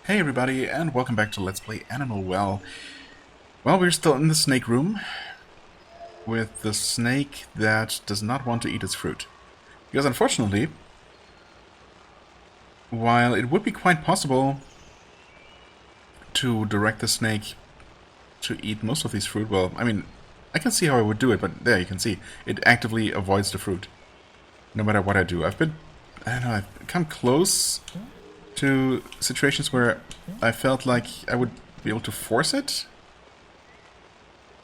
Hey everybody, and welcome back to Let's Play Animal Well. Well, we're still in the snake room with the snake that does not want to eat its fruit. Because unfortunately, while it would be quite possible to direct the snake to eat most of these fruit, well, I mean, I can see how I would do it, but there you can see, it actively avoids the fruit. No matter what I do. I don't know, I've come close to situations where I felt like I would be able to force it,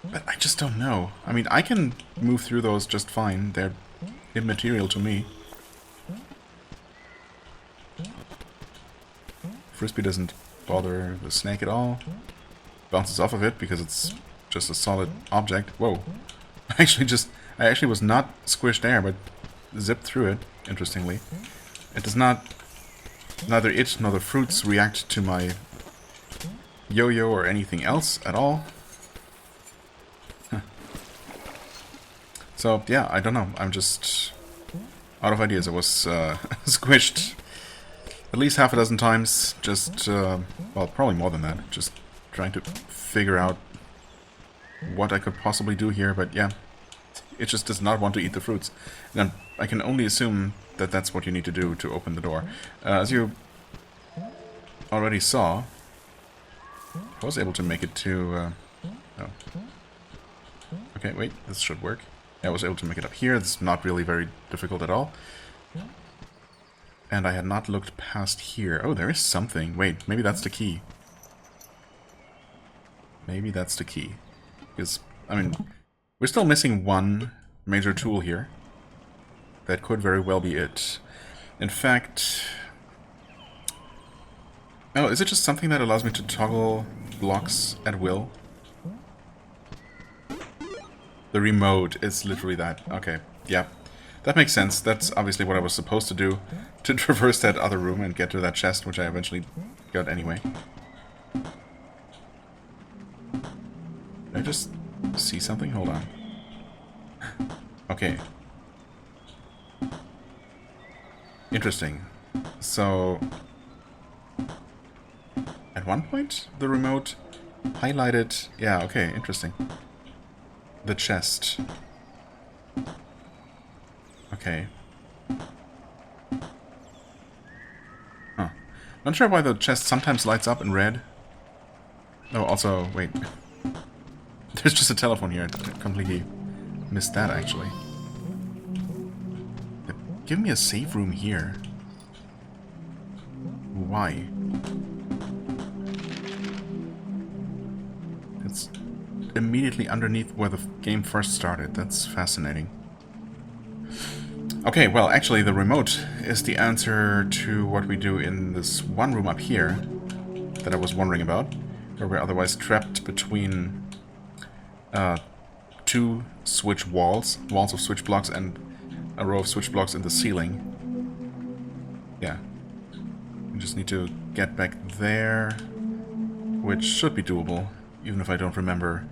but I just don't know. I mean, I can move through those just fine. They're immaterial to me. Frisbee doesn't bother the snake at all. Bounces off of it because it's just a solid object. Whoa. I actually was not squished there, but zipped through it, interestingly. It does not... Neither it nor the fruits react to my yo-yo or anything else at all. Huh. So, yeah, I don't know. I'm just out of ideas. I was squished at least half a dozen times. Just, well, probably more than that. Just trying to figure out what I could possibly do here. But, yeah, it just does not want to eat the fruits. And I can only assume that that's what you need to do to open the door. As you already saw, I was able to make it to... oh. Okay, wait, this should work. I was able to make it up here. It's not really very difficult at all. And I had not looked past here. Oh, there is something. Wait, maybe that's the key. Maybe that's the key. Because, I mean, we're still missing one major tool here. That could very well be it. In fact... Oh, is it just something that allows me to toggle blocks at will? The remote is literally that. Okay, yeah. That makes sense. That's obviously what I was supposed to do. To traverse that other room and get to that chest, which I eventually got anyway. Did I just see something? Hold on. Okay. Interesting. So, at one point, the remote highlighted... Yeah, okay, interesting. The chest. Okay. Huh. Not sure why the chest sometimes lights up in red. Oh, also, wait. There's just a telephone here. I completely missed that, actually. Give me a save room here. Why? It's immediately underneath where the game first started. That's fascinating. Okay, well, actually, the remote is the answer to what we do in this one room up here that I was wondering about, where we're otherwise trapped between two switch walls of switch blocks and a row of switch blocks in the ceiling. Yeah. We just need to get back there, which should be doable, even if I don't remember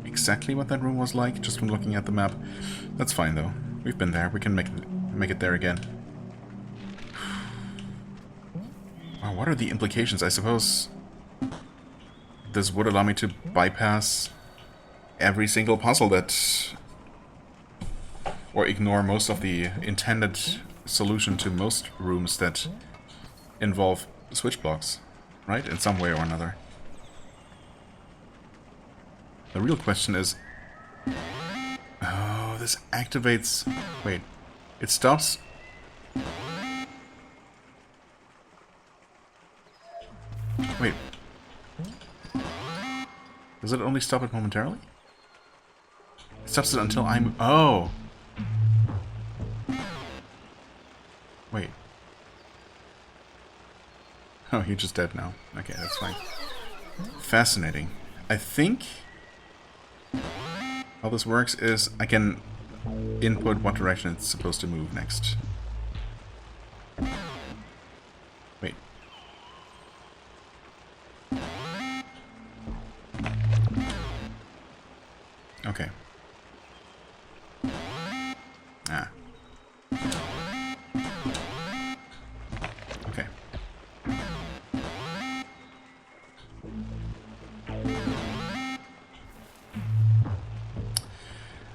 exactly what that room was like, just from looking at the map. That's fine, though. We've been there. We can make it there again. Wow, what are the implications? I suppose this would allow me to bypass every single puzzle that... or ignore most of the intended solution to most rooms that involve switch blocks, right? In some way or another. The real question is... Oh, this activates... Wait. It stops... Wait. Does it only stop it momentarily? It stops it until I'm... Oh! Wait. Oh, you're just dead now. Okay, that's fine. Fascinating. I think how this works is I can input what direction it's supposed to move next. Wait. Okay. Ah. Okay.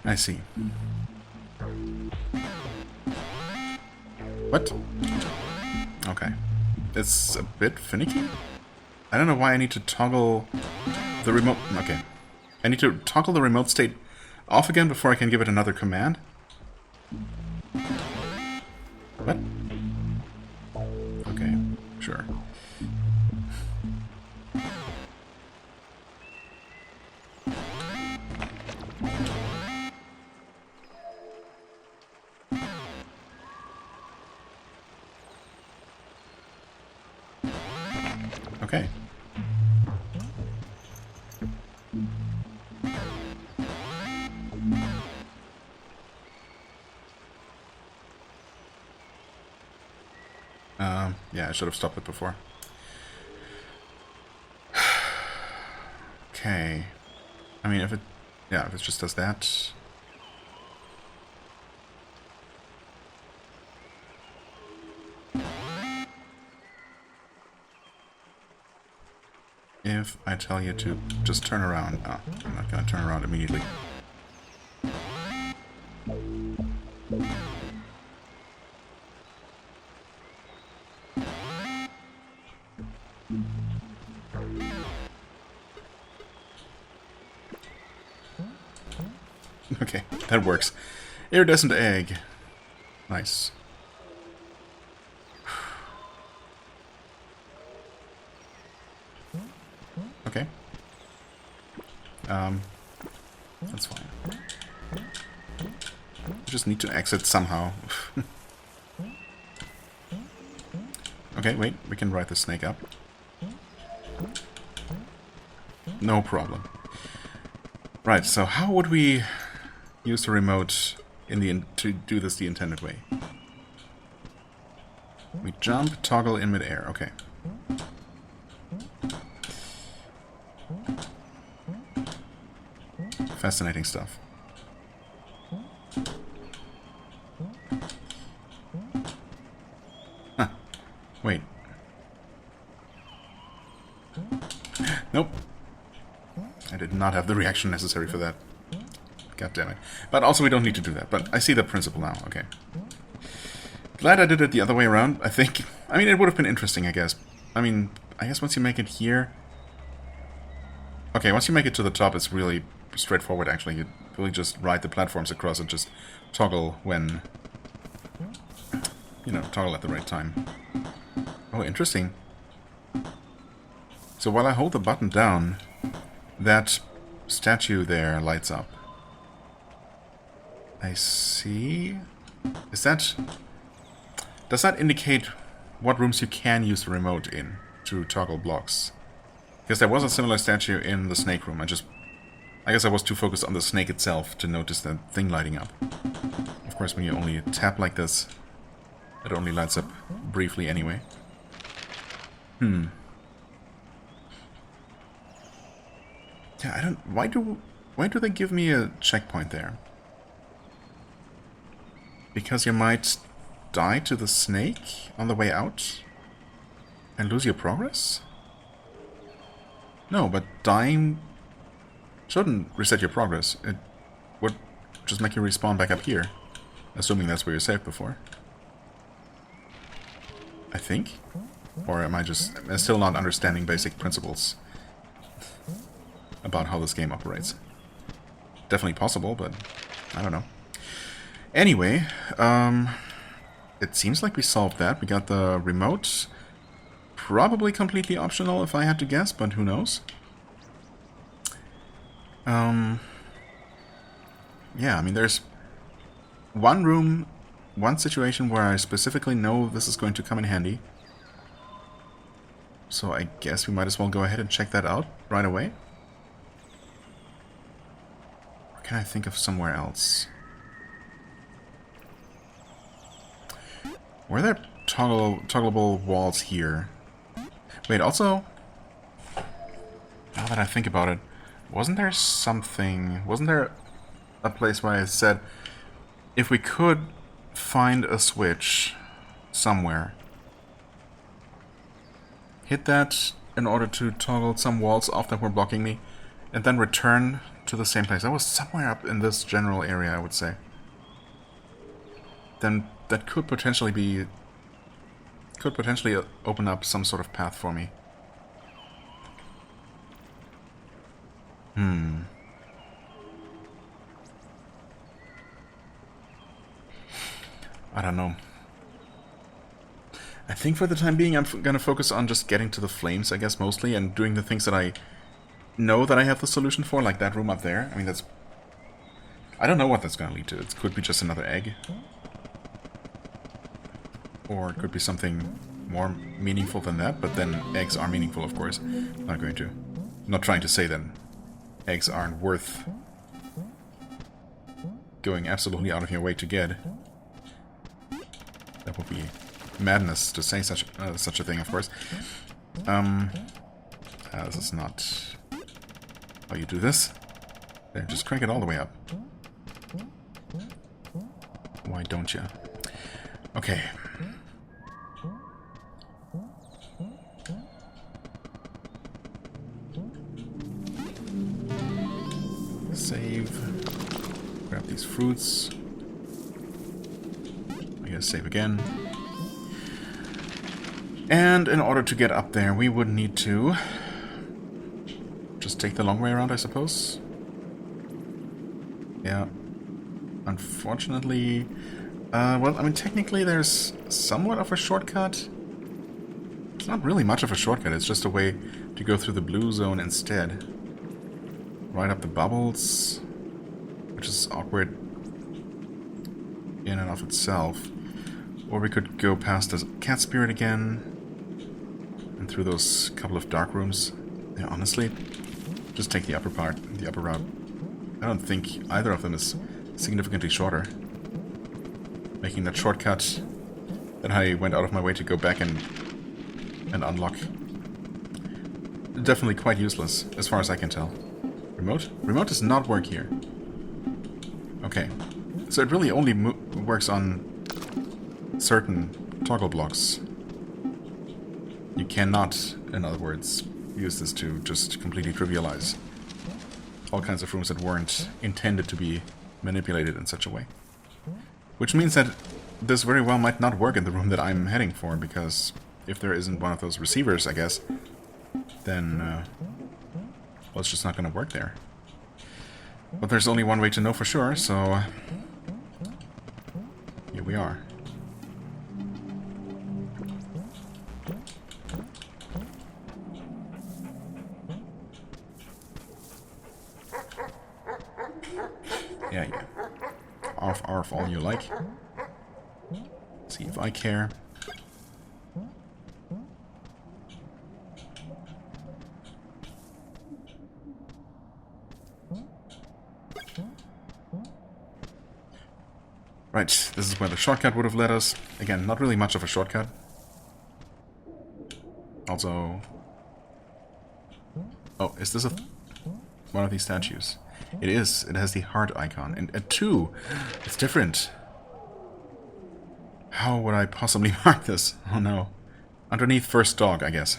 I see. What? Okay. It's a bit finicky? I don't know why I need to toggle the remote... Okay. I need to toggle the remote state off again before I can give it another command? What? Okay, sure. Okay. Yeah, I should have stopped it before. Okay. I mean, if it... Yeah, if it just does that... If I tell you to just turn around... Oh, I'm not going to turn around immediately. Okay, that works. Iridescent egg. Nice. Okay. That's fine. I just need to exit somehow. Okay, wait, we can ride the snake up. No problem. Right, so how would we use the remote in the to do this the intended way? We jump, toggle in midair. Okay. Fascinating stuff. Huh. Wait. Nope. I did not have the reaction necessary for that. God damn it. But also we don't need to do that. But I see the principle now. Okay. Glad I did it the other way around, I think. I mean, it would have been interesting, I guess. I mean, I guess once you make it here... Okay, once you make it to the top, it's really straightforward, actually. You really just ride the platforms across and just toggle when... You know, toggle at the right time. Oh, interesting. So while I hold the button down, that statue there lights up. I see. Is that... Does that indicate what rooms you can use the remote in to toggle blocks? Because there was a similar statue in the snake room. I guess I was too focused on the snake itself to notice that thing lighting up. Of course, when you only tap like this, it only lights up briefly anyway. Yeah, I don't... Why do they give me a checkpoint there? Because you might die to the snake on the way out and lose your progress? No, but dying shouldn't reset your progress. It would just make you respawn back up here, assuming that's where you saved before. I think? Or am I still not understanding basic principles about how this game operates? Definitely possible, but I don't know. Anyway, it seems like we solved that. We got the remote. Probably completely optional if I had to guess, but who knows? Yeah, I mean, there's one room, one situation where I specifically know this is going to come in handy. So I guess we might as well go ahead and check that out right away. Or can I think of somewhere else? Were there toggleable walls here? Wait, also, now that I think about it, wasn't there a place where I said, if we could find a switch somewhere, hit that in order to toggle some walls off that were blocking me, and then return to the same place. I was somewhere up in this general area, I would say. Then that could potentially be... could potentially open up some sort of path for me. I don't know. I think for the time being I'm gonna focus on just getting to the flames, I guess, mostly, and doing the things that I know that I have the solution for, like that room up there. I mean, that's... I don't know what that's gonna lead to. It could be just another egg. Or it could be something more meaningful than that, but then eggs are meaningful, of course. Not going to... not trying to say that eggs aren't worth going absolutely out of your way to get. That would be madness to say such a thing, of course. This is not how you do this. There, just crank it all the way up. Why don't you? Okay. Save. Grab these fruits. I guess save again. And in order to get up there, we would need to just take the long way around, I suppose. Yeah. Unfortunately... well, I mean, technically there's somewhat of a shortcut. It's not really much of a shortcut, it's just a way to go through the blue zone instead. Right up the bubbles, which is awkward in and of itself. Or we could go past the cat spirit again, and through those couple of dark rooms. Yeah, honestly, just take the upper part, the upper route. I don't think either of them is significantly shorter. Making that shortcut that I went out of my way to go back and unlock. Definitely quite useless, as far as I can tell. Remote? Remote does not work here. Okay. So it really only works on certain toggle blocks. You cannot, in other words, use this to just completely trivialize all kinds of rooms that weren't intended to be manipulated in such a way. Which means that this very well might not work in the room that I'm heading for, because if there isn't one of those receivers, I guess, then, well, it's just not going to work there. But there's only one way to know for sure, so here we are. Yeah. Arf, arf, all you like. See if I care. Right, this is where the shortcut would have led us. Again, not really much of a shortcut. Also... oh, is this one of these statues? It is. It has the heart icon. And at 2, it's different. How would I possibly mark this? Oh no. Underneath first dog, I guess.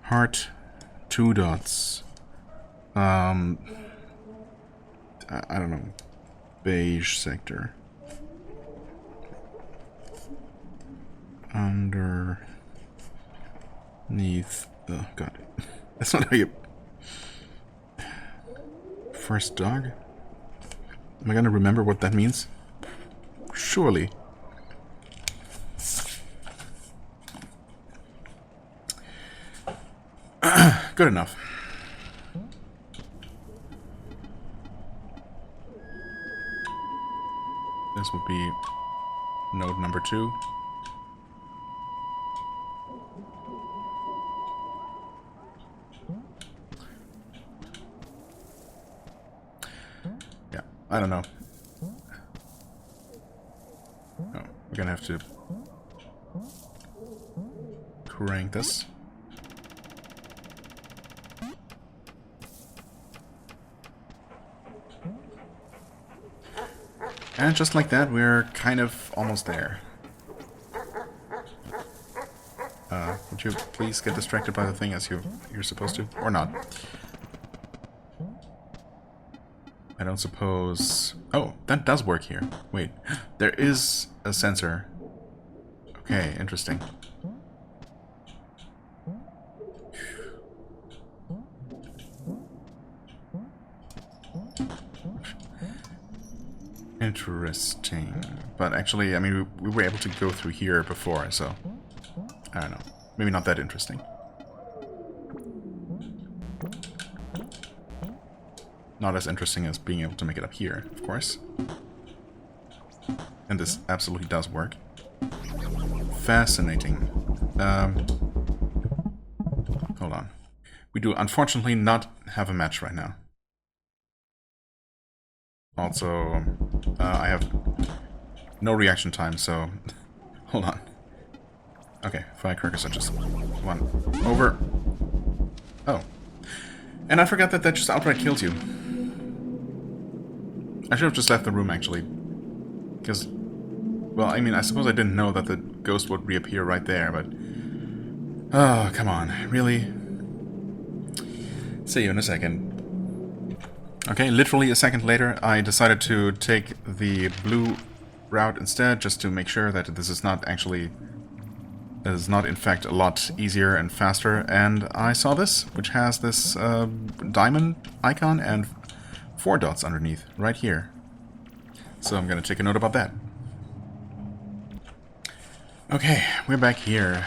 Heart, 2 dots. I don't know. Beige sector. Underneath. Oh, God. That's not how you... First dog? Am I gonna remember what that means? Surely. Good enough. This would be node number 2. Yeah, I don't know. Oh, we're gonna have to crank this. And just like that, we're kind of almost there. Would you please get distracted by the thing as you're supposed to? Or not? I don't suppose... Oh, that does work here. Wait, there is a sensor. Okay, interesting. Interesting. But actually, I mean, we were able to go through here before, so... I don't know. Maybe not that interesting. Not as interesting as being able to make it up here, of course. And this absolutely does work. Fascinating. Hold on. We do unfortunately not have a match right now. Also, I have no reaction time, so... Hold on. Okay, firecrackers are just one over. Oh. And I forgot that just outright kills you. I should have just left the room, actually. Because, well, I mean, I suppose I didn't know that the ghost would reappear right there, but... Oh, come on. Really? See you in a second. Okay, literally a second later, I decided to take the blue route instead, just to make sure that this is not actually... That is not, in fact, a lot easier and faster. And I saw this, which has this diamond icon and 4 dots underneath, right here. So I'm going to take a note about that. Okay, we're back here.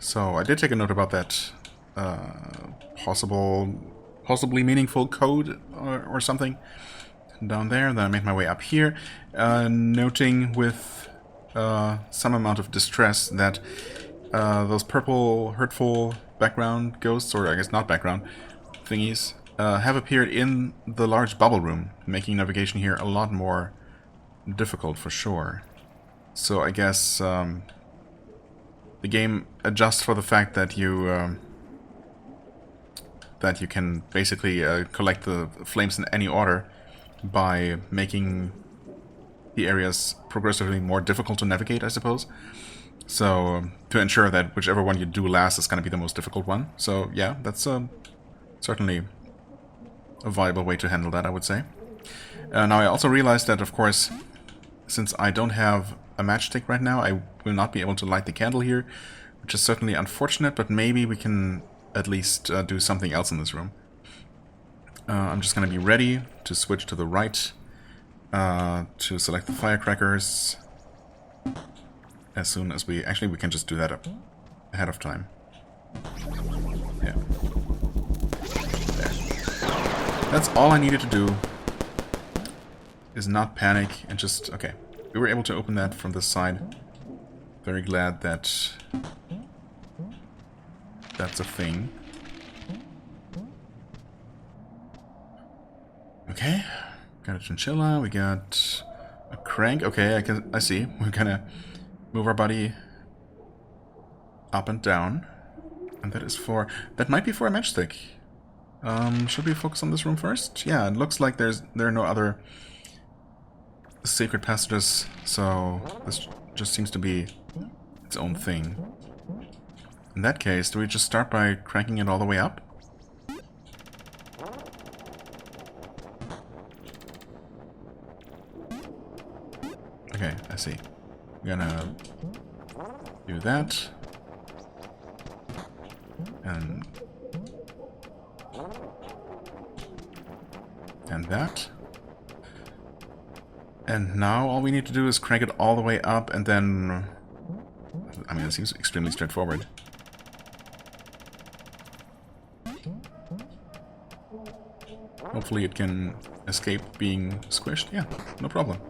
So I did take a note about that possibly meaningful code or something down there. Then I made my way up here, noting with some amount of distress that those purple hurtful background ghosts, or I guess not background thingies, have appeared in the large bubble room, making navigation here a lot more difficult for sure. So I guess the game adjusts for the fact that you can basically collect the flames in any order by making the areas progressively more difficult to navigate, I suppose. So to ensure that whichever one you do last is going to be the most difficult one. So yeah, that's certainly a viable way to handle that, I would say. Now I also realized that, of course, since I don't have a matchstick right now, I will not be able to light the candle here, which is certainly unfortunate, but maybe we can at least do something else in this room. I'm just going to be ready to switch to the right, to select the firecrackers as soon as we... Actually, we can just do that ahead of time. Yeah. There. That's all I needed to do, is not panic and just... Okay, we were able to open that from this side. Very glad that that's a thing. Okay, got a chinchilla, we got a crank. Okay, I see. We're gonna move our body up and down. And that is for... That might be for a matchstick. Should we focus on this room first? Yeah, it looks like there are no other secret passages, so this just seems to be its own thing. In that case, do we just start by cranking it all the way up? Okay, I see. We're gonna do that. And that. And now all we need to do is crank it all the way up and then... I mean, it seems extremely straightforward. Hopefully it can escape being squished. Yeah, no problem.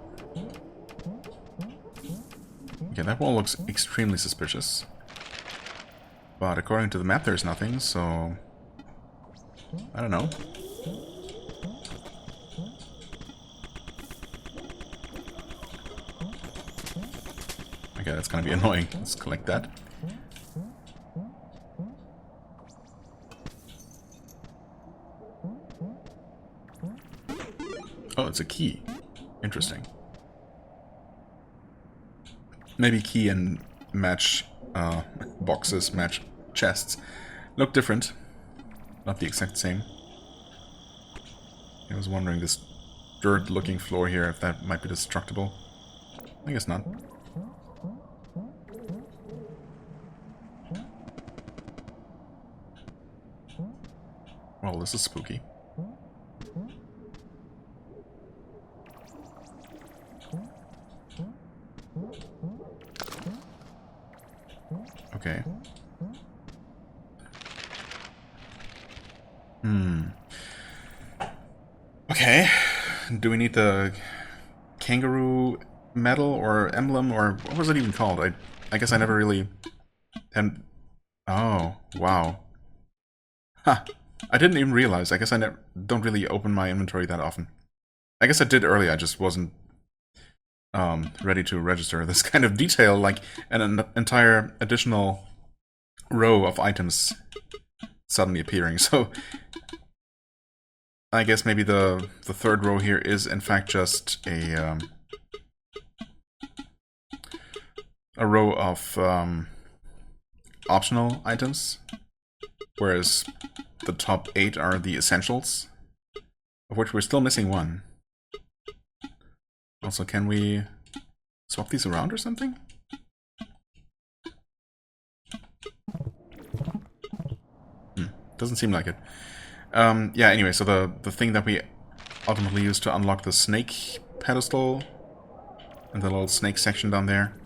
Okay, that wall looks extremely suspicious. But according to the map there's nothing, so... I don't know. Okay, that's gonna be annoying. Let's collect that. Oh, it's a key. Interesting. Maybe key and match boxes match chests. Look different. Not the exact same. I was wondering this dirt-looking floor here, if that might be destructible. I guess not. Well, this is spooky. Okay. Okay. Do we need the kangaroo medal or emblem, or what was it even called? I guess I never really had... Oh, wow. Huh. I didn't even realize. I guess I don't really open my inventory that often. I guess I did earlier, I just wasn't ready to register this kind of detail, like an entire additional row of items suddenly appearing. So I guess maybe the third row here is in fact just a row of optional items, whereas the top 8 are the essentials, of which we're still missing one. Also, can we swap these around or something? Doesn't seem like it. Yeah, anyway, so the thing that we ultimately use to unlock the snake pedestal and the little snake section down there,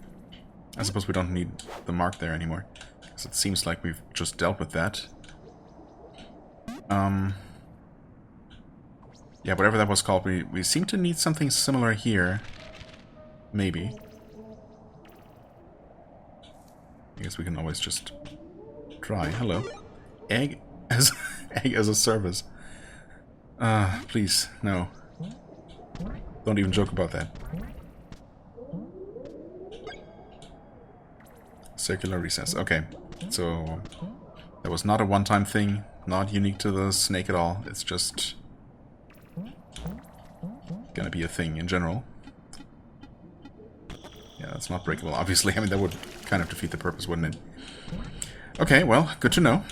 I suppose we don't need the mark there anymore, because it seems like we've just dealt with that. Yeah, whatever that was called, we seem to need something similar here. Maybe. I guess we can always just try. Hello. Egg as egg as a service. Please, no. Don't even joke about that. Circular recess. Okay. So that was not a one-time thing, not unique to the snake at all. It's just gonna be a thing in general. Yeah, that's not breakable, obviously. I mean, that would kind of defeat the purpose, wouldn't it? Okay, well, good to know.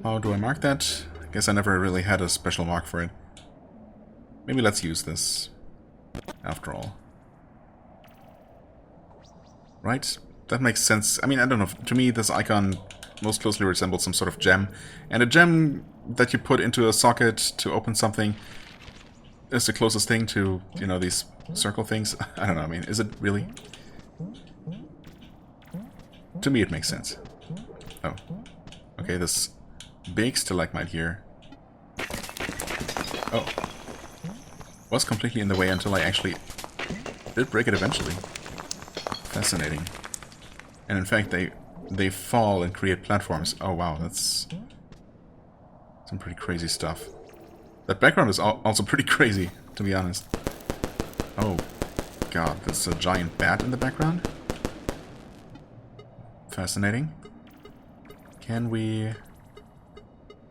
How do I mark that? I guess I never really had a special mark for it. Maybe let's use this, after all. Right? That makes sense. I mean, I don't know. To me, this icon most closely resembles some sort of gem. And a gem that you put into a socket to open something is the closest thing to, you know, these circle things. I don't know, I mean, is it really? To me, it makes sense. Oh. Okay, this big stalagmite here. Oh. Was completely in the way until I actually did break it eventually. Fascinating. And in fact, they fall and create platforms. Oh wow, that's some pretty crazy stuff. That background is also pretty crazy, to be honest. Oh god, there's a giant bat in the background. Fascinating. Can we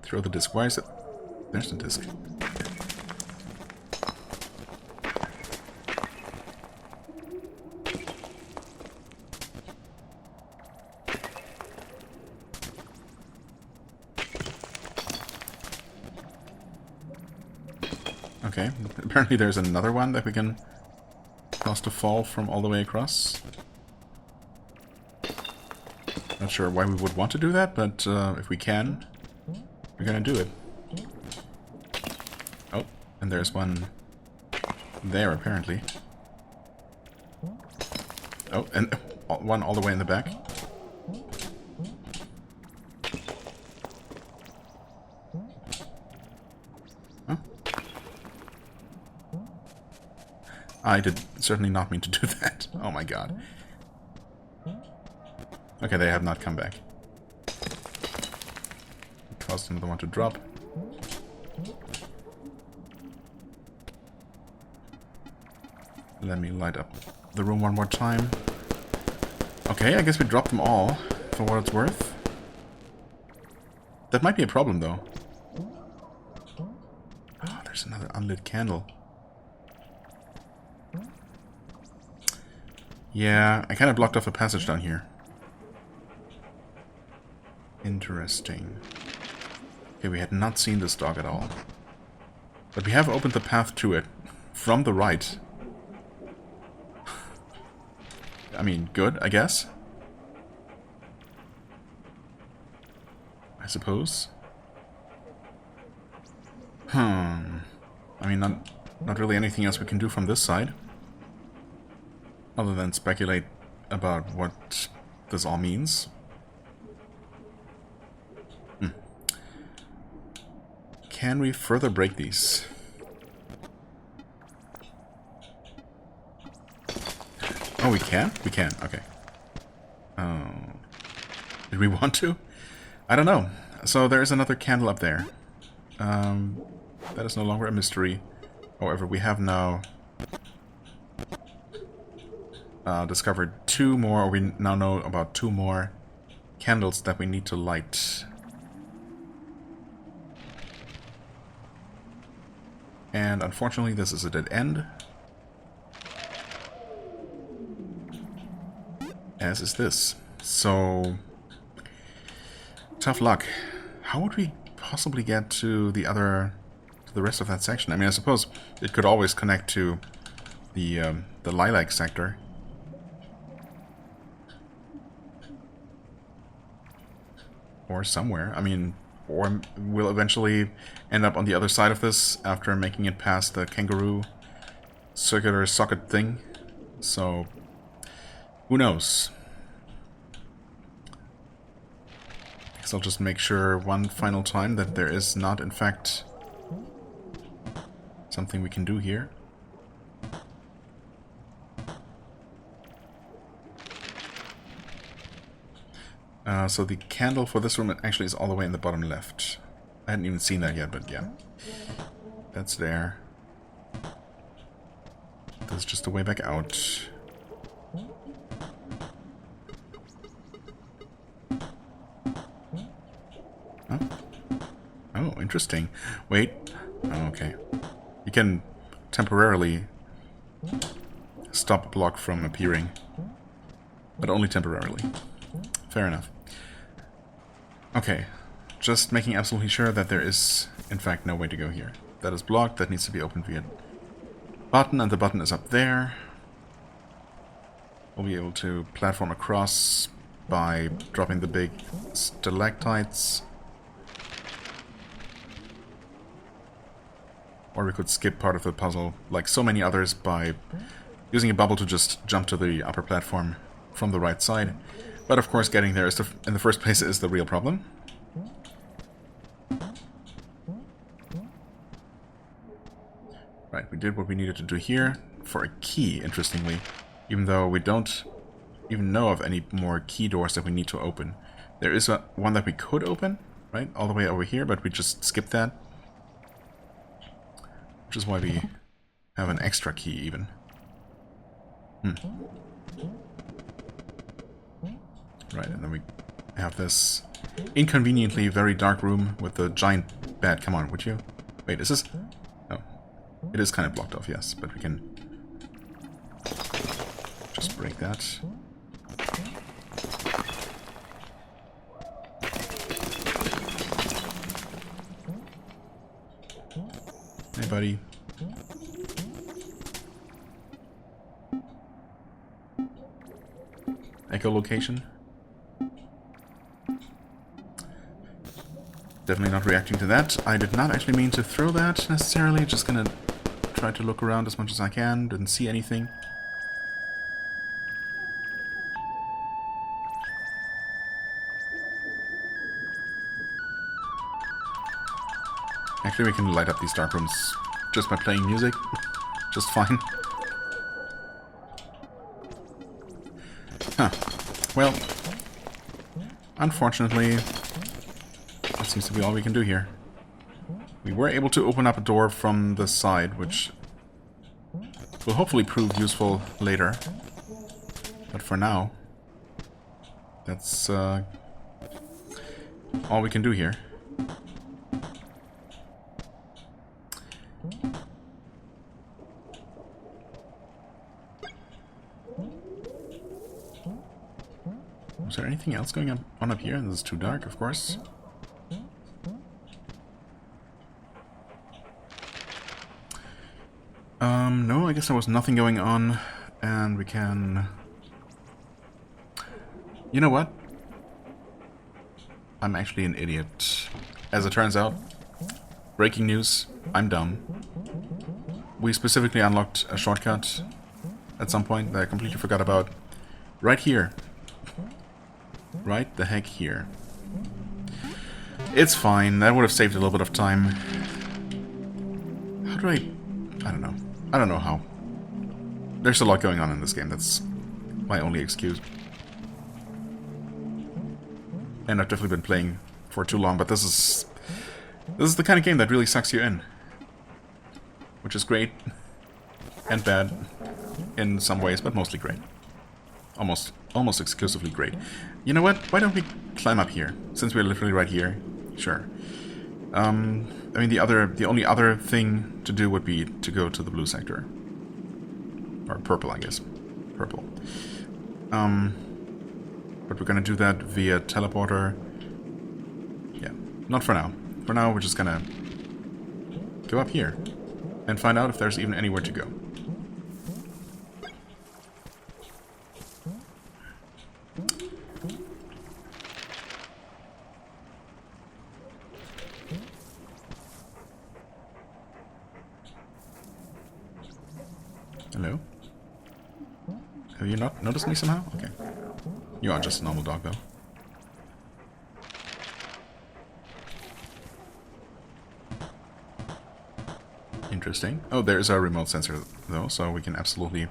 throw the disc? Why is it? There's the disc. Okay, apparently there's another one that we can cause to fall from all the way across. Not sure why we would want to do that, but if we can, we're gonna do it. Oh, and there's one there apparently. Oh, and one all the way in the back. I did certainly not mean to do that. Oh my god. Okay, they have not come back. Caused another one to drop. Let me light up the room one more time. Okay, I guess we dropped them all, for what it's worth. That might be a problem, though. Oh, there's another unlit candle. Yeah, I kind of blocked off a passage down here. Interesting. Okay, we had not seen this dog at all. But we have opened the path to it from the right. I mean, good, I guess. I suppose. I mean, not really anything else we can do from this side. Other than speculate about what this all means. Can we further break these? Oh, we can? We can, okay. Oh. Did we want to? I don't know. So there's another candle up there. That is no longer a mystery. However, we have now discovered two more, or we now know about two more candles that we need to light. And unfortunately, this is a dead end. As is this. So, tough luck. How would we possibly get to the rest of that section? I mean, I suppose it could always connect to the lilac sector. Or somewhere. I mean, or we'll eventually end up on the other side of this after making it past the kangaroo circular socket thing. So, who knows? I guess I'll just make sure one final time that there is not, in fact, something we can do here. So the candle for this room actually is all the way in the bottom left. I hadn't even seen that yet, but yeah. That's there. That's just the way back out. Oh, oh, interesting. Wait. Oh, okay. You can temporarily stop a block from appearing. But only temporarily. Fair enough. Okay. Just making absolutely sure that there is, in fact, no way to go here. That is blocked. That needs to be opened via button, and the button is up there. We'll be able to platform across by dropping the big stalactites. Or we could skip part of the puzzle, like so many others, by using a bubble to just jump to the upper platform from the right side. But of course, getting there is in the first place is the real problem. Right, we did what we needed to do here for a key, interestingly. Even though we don't even know of any more key doors that we need to open. There is one that we could open, right? All the way over here, but we just skipped that. Which is why we have an extra key, even. Right, and then we have this inconveniently very dark room with the giant bat. Come on, would you? Wait, is this... Oh. It is kind of blocked off, yes, but we can just break that. Hey, buddy. Echolocation. Definitely not reacting to that. I did not actually mean to throw that necessarily. Just gonna try to look around as much as I can. Didn't see anything. Actually, we can light up these dark rooms just by playing music. Just fine. Huh. Well, unfortunately, that seems to be all we can do here. We were able to open up a door from the side, which will hopefully prove useful later. But for now, that's all we can do here. Is there anything else going on up here? This is too dark, of course. No, I guess there was nothing going on. And we can... You know what? I'm actually an idiot. As it turns out, breaking news, I'm dumb. We specifically unlocked a shortcut at some point that I completely forgot about. Right here. Right the heck here. It's fine, that would have saved a little bit of time. How do I don't know. I don't know how. There's a lot going on in this game, that's my only excuse. And I've definitely been playing for too long, but this is the kind of game that really sucks you in. Which is great and bad in some ways, but mostly great. Almost exclusively great. You know what? Why don't we climb up here? Since we're literally right here. Sure. I mean, the only other thing to do would be to go to the blue sector. Or purple, I guess. Purple. But we're gonna do that via teleporter. Yeah, not for now. For now, we're just gonna go up here and find out if there's even anywhere to go. Hello? Have you not noticed me somehow? Okay. You are just a normal dog, though. Interesting. Oh, there's our remote sensor, though, so we can absolutely...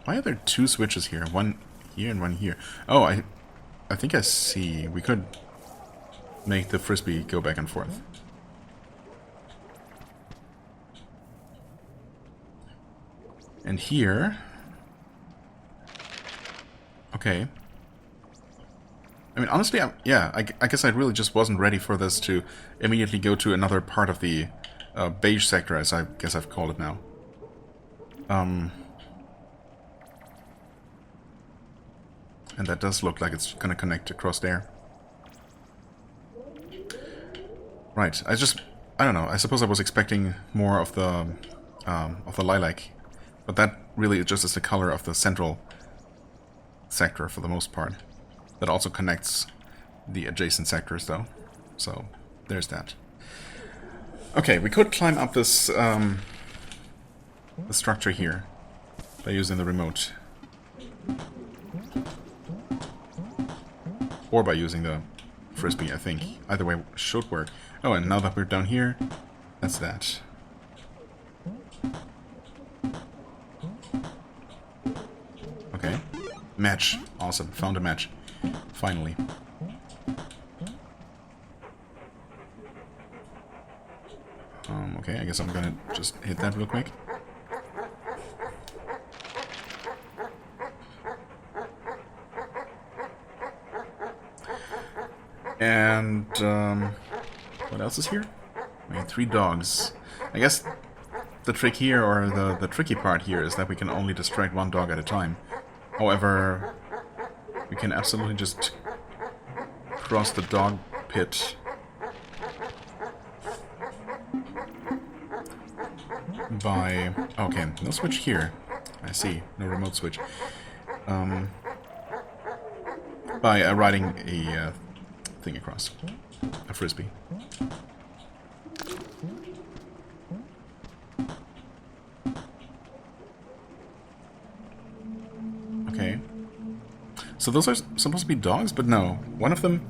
Why are there two switches here? One here and one here. Oh, I think I see. We could make the frisbee go back and forth. And here... Okay. I mean, honestly, I guess I really just wasn't ready for this to immediately go to another part of the beige sector, as I guess I've called it now. And that does look like it's gonna connect across there. Right, I don't know, I suppose I was expecting more of the lilac, but that really just is the color of the central sector for the most part. That also connects the adjacent sectors, though. So, there's that. Okay, we could climb up this the structure here by using the remote. Or by using the frisbee, I think. Either way should work. Oh, and now that we're down here, that's that. Okay. Match. Awesome. Found a match. Finally. Okay, I guess I'm gonna just hit that real quick. And, what else is here? We have 3 dogs. I guess the trick here, or the tricky part here, is that we can only distract 1 dog at a time. However, we can absolutely just cross the dog pit by... Okay, no switch here. I see. No remote switch. By riding a thing across. A frisbee. Okay. So those are supposed to be dogs, but no. One of them...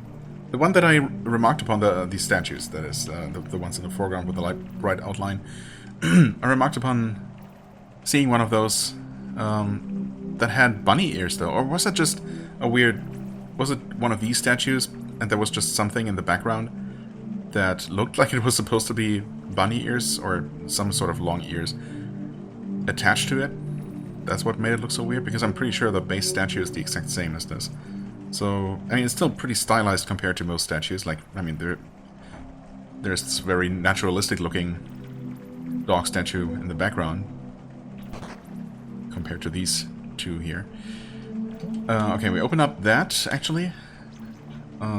The one that I remarked upon, these statues, that is, the ones in the foreground with the light bright outline, I remarked upon seeing one of those that had bunny ears, though. Or was that just a weird... Was it one of these statues, and there was just something in the background that looked like it was supposed to be bunny ears, or some sort of long ears, attached to it? That's what made it look so weird, because I'm pretty sure the base statue is the exact same as this. So, I mean, it's still pretty stylized compared to most statues. Like, I mean, there's this very naturalistic-looking dog statue in the background compared to these two here. Okay, we open up that, actually.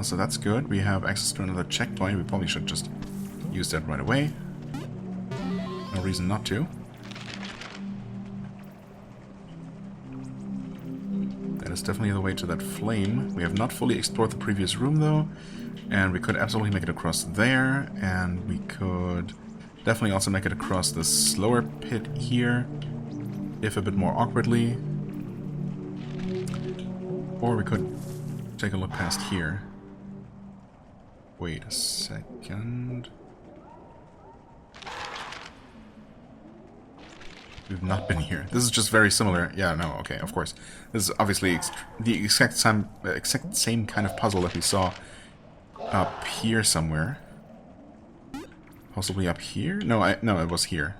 So that's good. We have access to another checkpoint. We probably should just use that right away. No reason not to. That is definitely the way to that flame. We have not fully explored the previous room, though. And we could absolutely make it across there. And we could definitely also make it across this lower pit here, if a bit more awkwardly. Or we could take a look past here. Wait a second. We've not been here. This is just very similar. Yeah, no, okay, of course. This is obviously the exact same kind of puzzle that we saw up here somewhere. Possibly up here? No, no, it was here.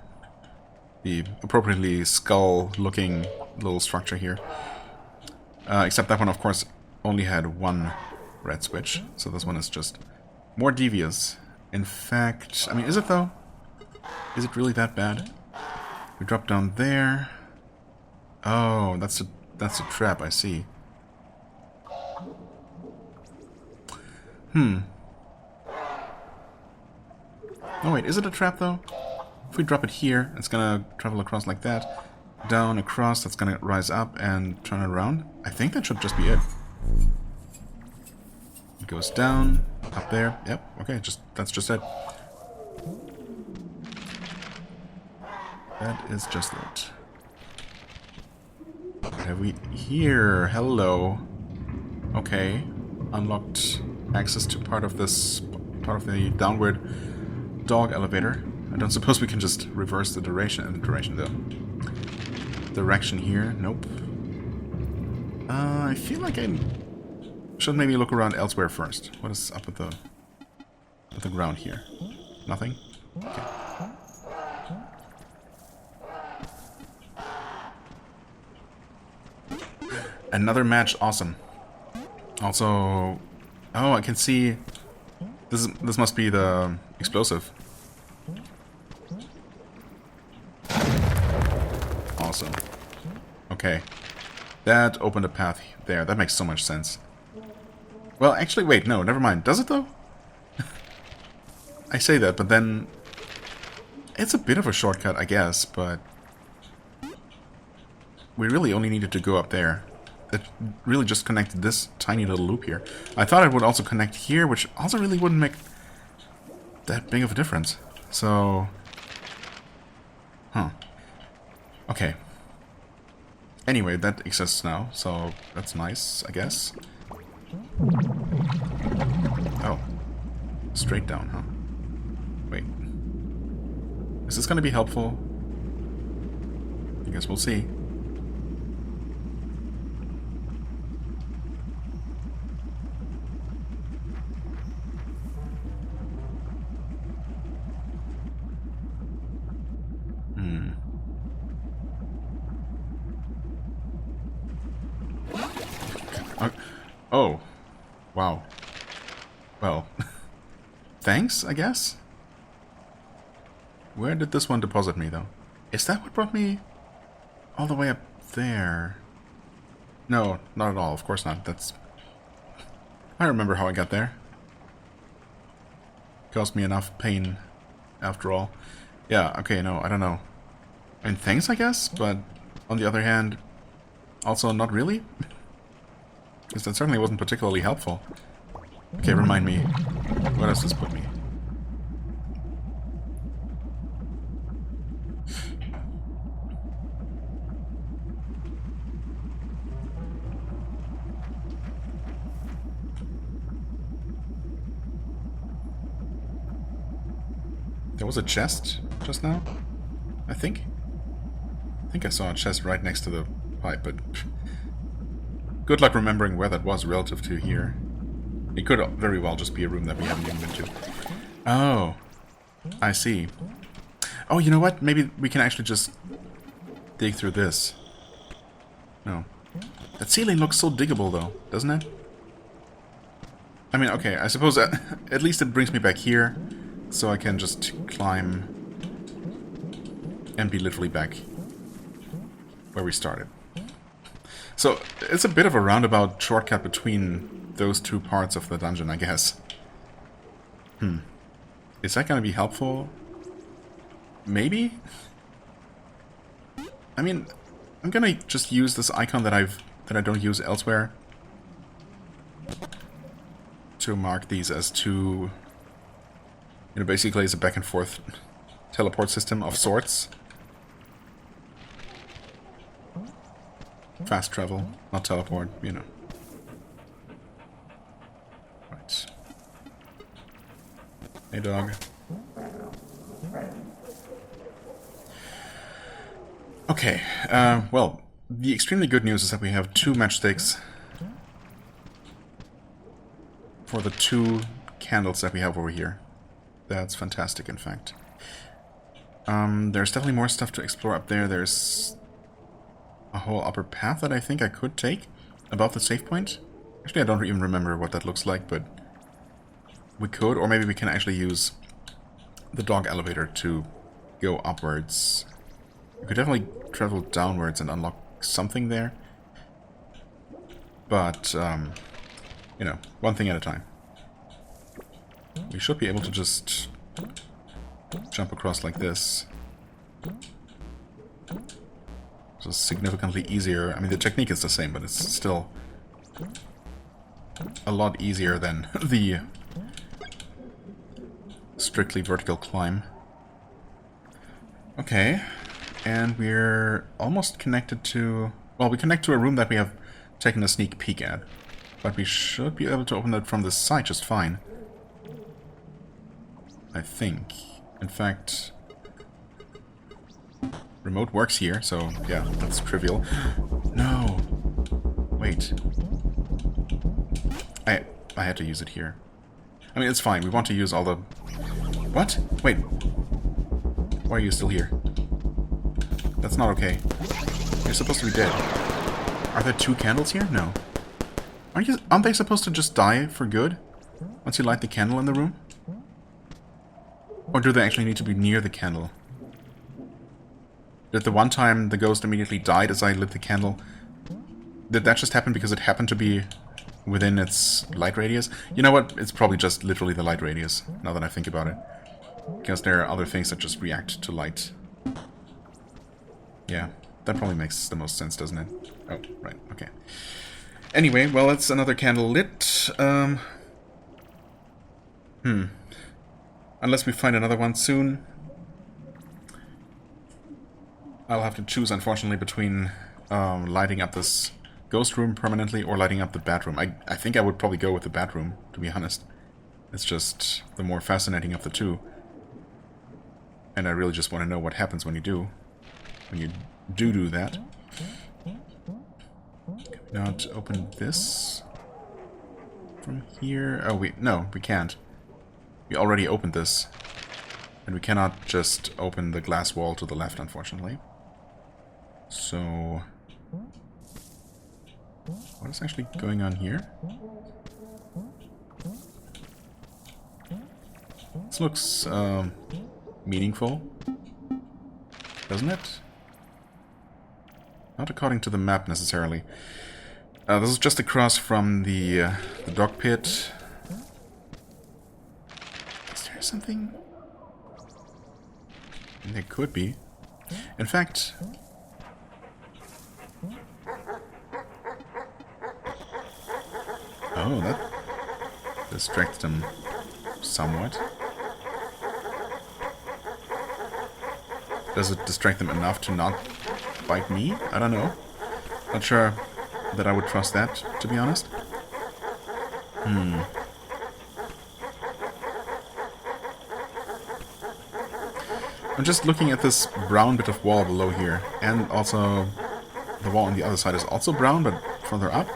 The appropriately skull-looking little structure here. Except that one, of course, only had one red switch. So this one is just more devious. In fact, I mean, is it though? Is it really that bad? We drop down there. Oh, that's a trap, I see. Oh wait, is it a trap though? If we drop it here, it's gonna travel across like that. Down, across, that's gonna rise up and turn around. I think that should just be it. It goes down, up there. Yep, okay, that's just it. That is just it. What have we here? Hello. Okay. Unlocked access to part of the downward dog elevator. I don't suppose we can just reverse the direction though. Direction here. Nope. I feel like I should maybe look around elsewhere first. What is up with the ground here? Nothing? Okay. Another match, awesome. Also, oh, I can see this must be the explosive. Awesome. Okay. That opened a path there. That makes so much sense. Well, actually, wait, no, never mind. Does it, though? I say that, but then it's a bit of a shortcut, I guess, but we really only needed to go up there. It really just connected this tiny little loop here. I thought it would also connect here, which also really wouldn't make that big of a difference. So, huh. Okay. Anyway, that exists now, so that's nice, I guess. Oh. Straight down, huh? Wait. Is this gonna be helpful? I guess we'll see. Oh. Wow. Well. Thanks, I guess? Where did this one deposit me, though? Is that what brought me all the way up there? No, not at all. Of course not. That's... I remember how I got there. Caused me enough pain, after all. Yeah, okay, no, I don't know. I mean, thanks, I guess, but on the other hand, also not really? Because that certainly wasn't particularly helpful. Okay, remind me. Where does this put me? There was a chest just now, I think. I think I saw a chest right next to the pipe, but good luck remembering where that was relative to here. It could very well just be a room that we haven't even been to. Oh, I see. Oh, you know what? Maybe we can actually just dig through this. No. That ceiling looks so diggable, though, doesn't it? I mean, okay, I suppose at least it brings me back here, so I can just climb and be literally back where we started. So, it's a bit of a roundabout shortcut between those two parts of the dungeon, I guess. Is that gonna be helpful? Maybe? I mean, I'm gonna just use this icon that I don't use elsewhere to mark these as two, you know, basically it's a back and forth teleport system of sorts. Fast travel, not teleport, you know. Right. Hey, dog. Okay, well, the extremely good news is that we have 2 matchsticks for the 2 candles that we have over here. That's fantastic, in fact. There's definitely more stuff to explore up there. There's a whole upper path that I think I could take above the save point. Actually, I don't even remember what that looks like, but we could, or maybe we can actually use the dog elevator to go upwards. We could definitely travel downwards and unlock something there. But, you know, one thing at a time. We should be able to just jump across like this. So it's significantly easier. I mean, the technique is the same, but it's still a lot easier than the strictly vertical climb. Okay, and we're almost connected to... Well, we connect to a room that we have taken a sneak peek at. But we should be able to open it from this side just fine. I think. In fact... Remote works here, so yeah, that's trivial. No! Wait. I had to use it here. I mean, it's fine. We want to use all the... What? Wait. Why are you still here? That's not okay. You're supposed to be dead. Are there 2 candles here? No. Aren't they supposed to just die for good? Once you light the candle in the room? Or do they actually need to be near the candle? Did the one time the ghost immediately died as I lit the candle, did that just happen because it happened to be within its light radius? You know what? It's probably just literally the light radius, now that I think about it. Because there are other things that just react to light. Yeah, that probably makes the most sense, doesn't it? Oh, right, okay. Anyway, well, it's another candle lit. Unless we find another one soon. I'll have to choose, unfortunately, between lighting up this ghost room permanently or lighting up the bathroom. I think I would probably go with the bathroom, to be honest. It's just the more fascinating of the two. And I really just want to know what happens when you do. When you do that. Can we not open this from here? Oh, no, we can't. We already opened this. And we cannot just open the glass wall to the left, unfortunately. So... what is actually going on here? This looks meaningful, doesn't it? Not according to the map, necessarily. This is just across from the dog pit. Is there something? There could be. In fact... oh, that distracts them somewhat. Does it distract them enough to not bite me? I don't know. Not sure that I would trust that, to be honest. I'm just looking at this brown bit of wall below here, and also the wall on the other side is also brown, but further up.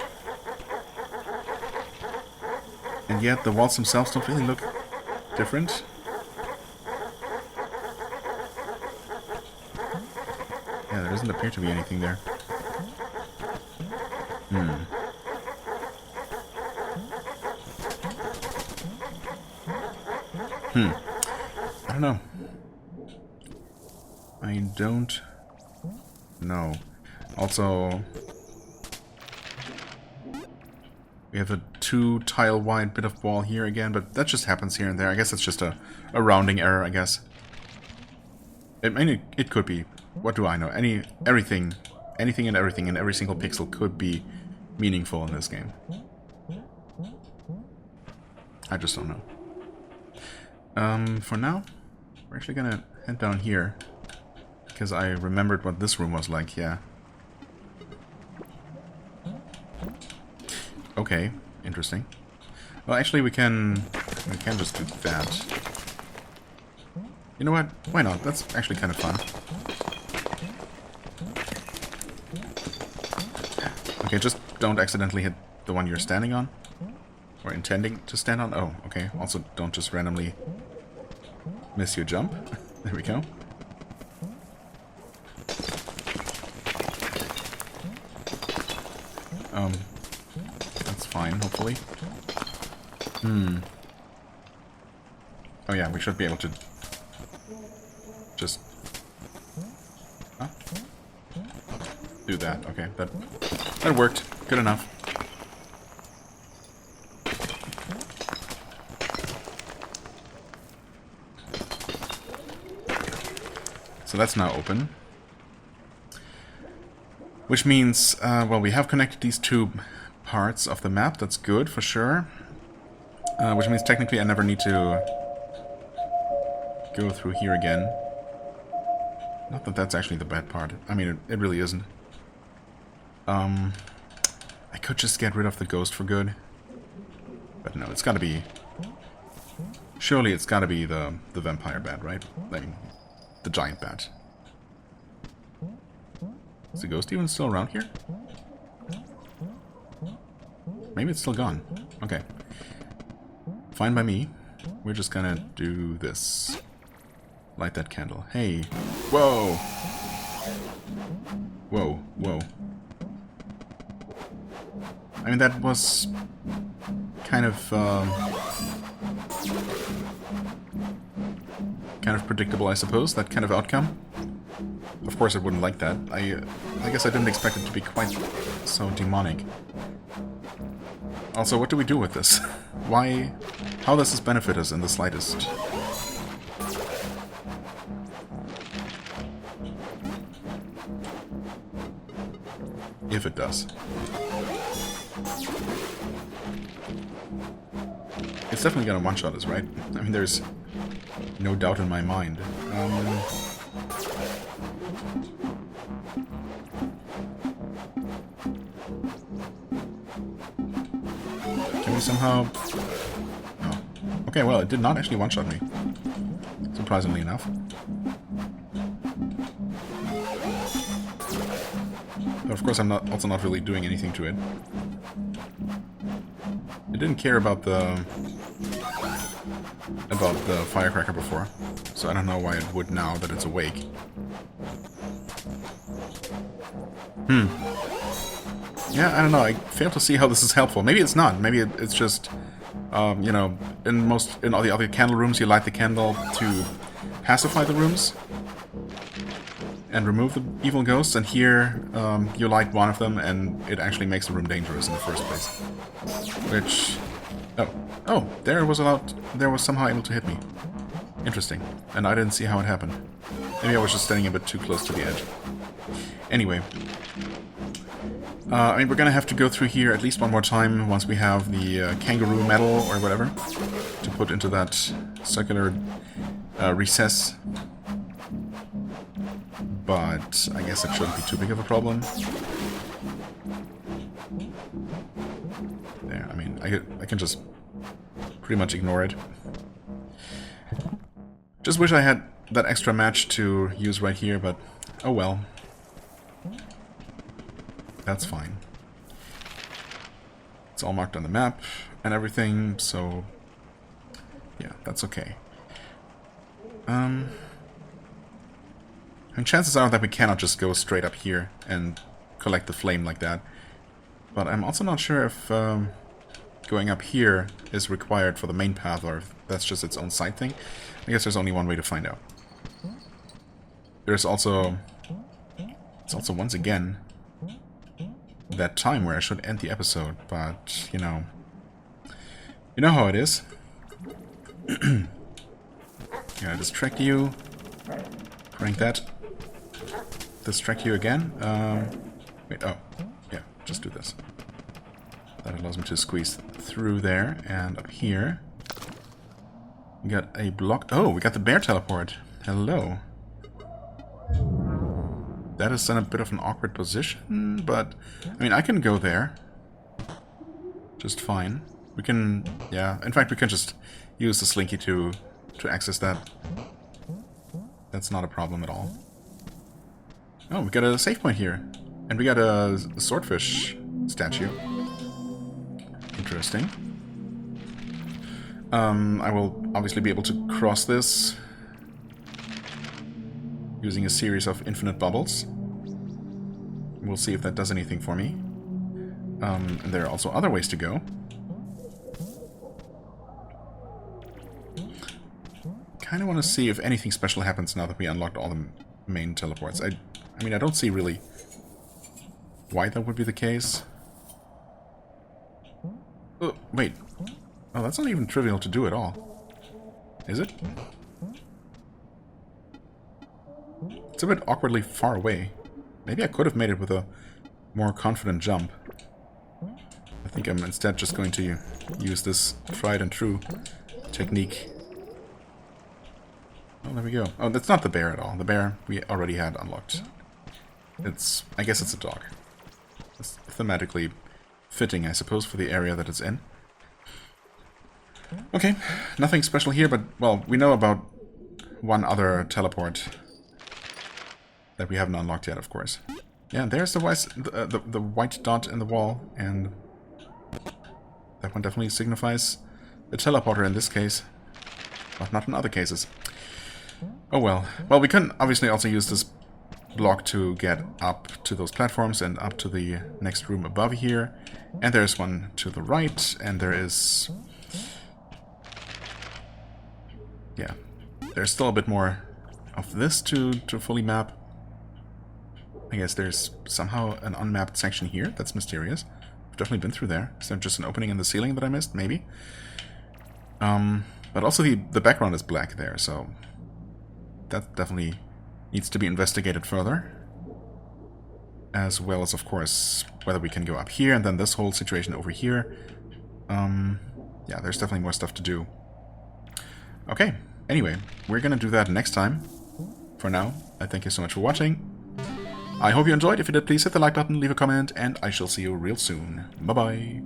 And yet the walls themselves don't really look different. Yeah, there doesn't appear to be anything there. I don't know. I don't know. Also, We have a 2-tile wide bit of wall here again, but that just happens here and there. I guess it's just a rounding error, I guess. It could be. What do I know? Anything and everything in every single pixel could be meaningful in this game. I just don't know. For now, we're actually gonna head down here. Because I remembered what this room was like, yeah. Okay, interesting. Well, actually we can just do that. You know what? Why not? That's actually kind of fun. Okay, just don't accidentally hit the one you're standing on. Or intending to stand on. Oh, okay. Also, don't just randomly miss your jump. There we go. That's fine, hopefully. Oh yeah, we should be able to just do that. Okay, that worked. Good enough. So that's now open. Which means, well, we have connected these two parts of the map. That's good, for sure. Which means technically I never need to go through here again. Not that that's actually the bad part. I mean, it really isn't. I could just get rid of the ghost for good. But no, it's gotta be... Surely it's gotta be the vampire bat, right? I mean, the giant bat. Is the ghost even still around here? Maybe it's still gone. Okay. Fine by me. We're just gonna do this. Light that candle. Hey. Whoa! Whoa, whoa. I mean, that was kind of predictable, I suppose, that kind of outcome. Of course I wouldn't like that. I guess I didn't expect it to be quite so demonic. Also, what do we do with this? Why... How does this benefit us in the slightest? If it does. It's definitely gonna one-shot us, right? I mean, there's no doubt in my mind. Can we somehow... No. Okay, well, it did not actually one-shot me. Surprisingly enough. But of course, I'm also not really doing anything to it. It didn't care about the firecracker before, so I don't know why it would now that it's awake. Yeah, I don't know. I fail to see how this is helpful. Maybe it's not. Maybe it's just, you know, in all the other candle rooms, you light the candle to pacify the rooms and remove the evil ghosts, and here you light one of them and it actually makes the room dangerous in the first place. Which... Oh, there was somehow able to hit me. Interesting. And I didn't see how it happened. Maybe I was just standing a bit too close to the edge. Anyway. I mean, we're gonna have to go through here at least one more time once we have the kangaroo medal or whatever to put into that circular recess. But I guess it shouldn't be too big of a problem. There, I mean, I can just pretty much ignore it. Just wish I had that extra match to use right here, but oh well. That's fine. It's all marked on the map and everything, so yeah, that's okay. And chances are that we cannot just go straight up here and collect the flame like that. But I'm also not sure if going up here is required for the main path, or if that's just its own side thing. I guess there's only one way to find out. There's also... It's also once again... that time where I should end the episode, but, you know how it is. Yeah, distract you. Crank that. Distract you again. Wait, oh. Yeah, just do this. That allows me to squeeze through there, and up here. We got a block. Oh, we got the bear teleport. Hello. That is in a bit of an awkward position, but, I mean, I can go there. Just fine. We can, yeah, in fact, we can just use the slinky to access that. That's not a problem at all. Oh, we got a save point here. And we got a swordfish statue. Interesting. I will obviously be able to cross this using a series of infinite bubbles. We'll see if that does anything for me. And there are also other ways to go. Kind of want to see if anything special happens now that we unlocked all the main teleports. I mean, I don't see really why that would be the case. Oh, wait. Oh, that's not even trivial to do at all. Is it? It's a bit awkwardly far away. Maybe I could have made it with a more confident jump. I think I'm instead just going to use this tried and true technique. Oh, there we go. Oh, that's not the bear at all. The bear we already had unlocked. I guess it's a dog. It's thematically fitting, I suppose, for the area that it's in. Okay, nothing special here, but, well, we know about one other teleport that we haven't unlocked yet, of course. Yeah, there's the white dot in the wall, and that one definitely signifies the teleporter in this case, but not in other cases. Oh well. Well, we can obviously also use this block to get up to those platforms and up to the next room above here. And there's one to the right, and there is... yeah. There's still a bit more of this to fully map. I guess there's somehow an unmapped section here. That's mysterious. I've definitely been through there. Is there just an opening in the ceiling that I missed? Maybe. But also the background is black there, so... that definitely needs to be investigated further. As well as, of course, whether we can go up here, and then this whole situation over here. Yeah, there's definitely more stuff to do. Okay, anyway, we're gonna do that next time. For now, I thank you so much for watching. I hope you enjoyed. If you did, please hit the like button, leave a comment, and I shall see you real soon. Bye-bye.